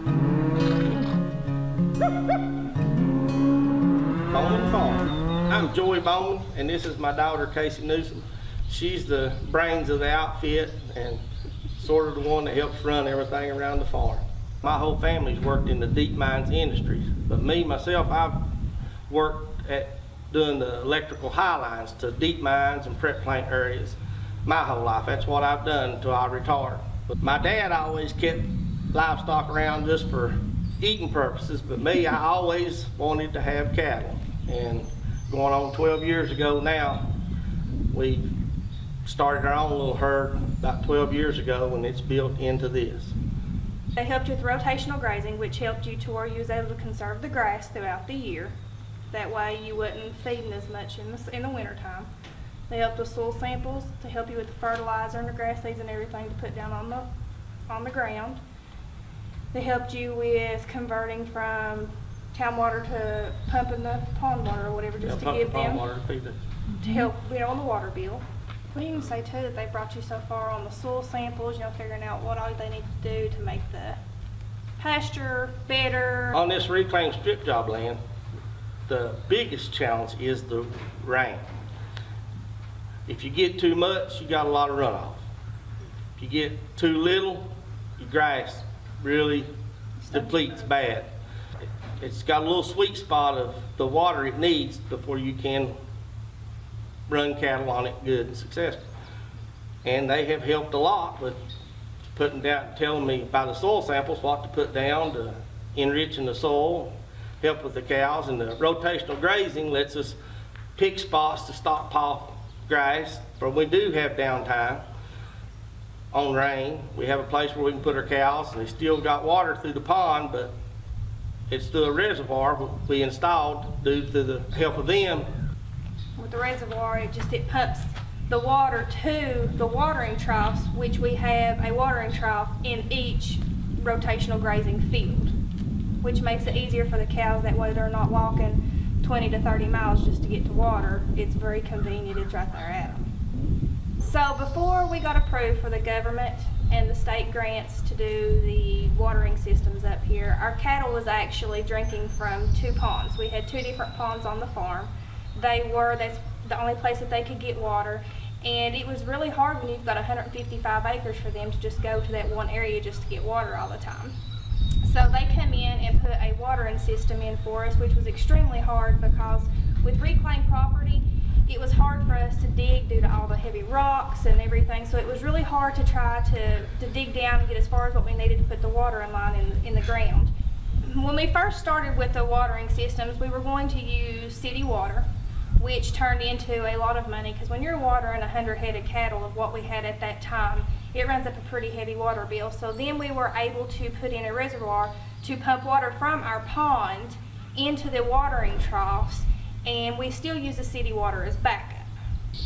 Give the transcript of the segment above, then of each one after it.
Bowman Farm. I'm Joey Bowman, and this is my daughter, Casey Newsom. She's the brains of the outfit and sort of the one that helps run everything around the farm. My whole family's worked in the deep mines industries, but me, myself, I've worked at doing the electrical high lines to deep mines and prep plant areas my whole life. That's what I've done until I retired. But my dad always kept livestock around just for eating purposes, but me, I always wanted to have cattle. And going on 12 years ago now, we started our own little herd about 12 years ago, and it's built into this. They helped you with rotational grazing, which helped you to where you was able to conserve the grass throughout the year. That way you wasn't feeding as much in the winter time. They helped with soil samples to help you with the fertilizer and the grass seeds and everything to put down on the ground. They helped you with converting from town water to pumping the pond water or whatever, just to give them to help on the water bill. We can say too that they brought you so far on the soil samples, figuring out what all they need to do to make the pasture better. On this reclaimed strip job land, the biggest challenge is the rain. If you get too much, you got a lot of runoff. If you get too little, your grass really depletes bad. It's got a little sweet spot of the water it needs before you can run cattle on it good and successful. And they have helped a lot with putting down, telling me by the soil samples what to put down to enriching the soil, help with the cows, and the rotational grazing lets us pick spots to stockpile grass. For we do have downtime on rain, we have a place where we can put our cows, and they still got water through the pond, but it's through a reservoir we installed due to the help of them. With the reservoir, it pumps the water to the watering troughs, which we have a watering trough in each rotational grazing field, which makes it easier for the cows. That way they're not walking 20 to 30 miles just to get to water. It's very convenient. It's right there at them. So before we got approved for the government and the state grants to do the watering systems up here, our cattle was actually drinking from 2 ponds. We had 2 different ponds on the farm. That's the only place that they could get water, and it was really hard when you've got 155 acres for them to just go to that one area just to get water all the time. So they come in and put a watering system in for us, which was extremely hard because with reclaimed property, it was hard for us to dig due to all the heavy rocks and everything. So it was really hard to try to dig down and get as far as what we needed to put the watering line in the ground. When we first started with the watering systems, we were going to use city water, which turned into a lot of money, because when you're watering 100 head of cattle of what we had at that time, it runs up a pretty heavy water bill. So then we were able to put in a reservoir to pump water from our pond into the watering troughs, and we still use the city water as backup.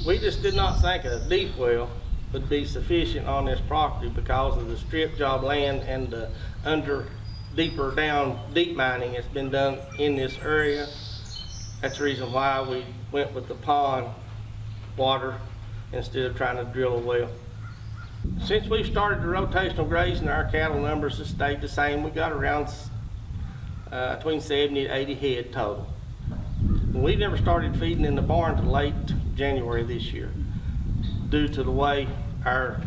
We just did not think a deep well would be sufficient on this property because of the strip job land and the deeper down deep mining that's been done in this area. That's the reason why we went with the pond water instead of trying to drill a well. Since we've started the rotational grazing, our cattle numbers have stayed the same. We got around between 70 to 80 head total. We never started feeding in the barn until late January this year, due to the way our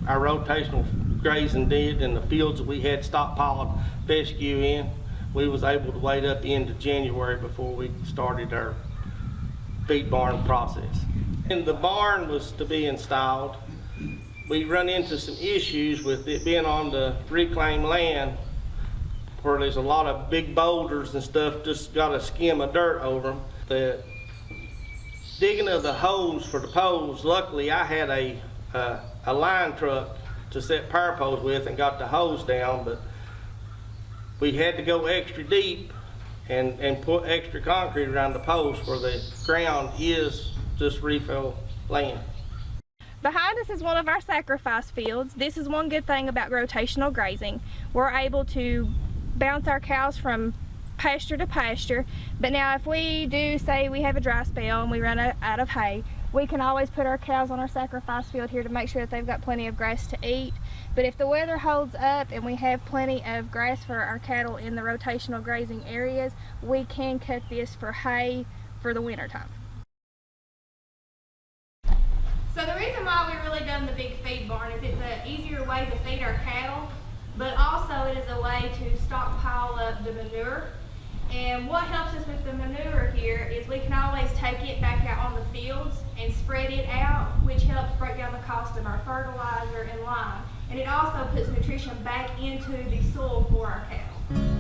rotational grazing did and the fields that we had stockpiled fescue in. We was able to wait up into January before we started our feed barn process. And the barn was to be installed. We run into some issues with it being on the reclaimed land where there's a lot of big boulders and stuff, just got a skim of dirt over them. The digging of the holes for the poles, luckily I had a line truck to set power poles with and got the hose down, but we had to go extra deep and put extra concrete around the posts where the ground is just refill land. Behind us is one of our sacrifice fields. This is one good thing about rotational grazing. We're able to bounce our cows from pasture to pasture, but now if we do say we have a dry spell and we run out of hay, we can always put our cows on our sacrifice field here to make sure that they've got plenty of grass to eat. But if the weather holds up and we have plenty of grass for our cattle in the rotational grazing areas, we can cut this for hay for the winter time. So the reason why we really done the big feed barn is it's an easier way to feed our cattle, but also it is a way to stockpile up the manure. And what helps us with the manure here is we can always take it back out on the fields and spread it out, which helps break down the cost of our fertilizer and lime. And it also puts nutrition back into the soil for our cattle.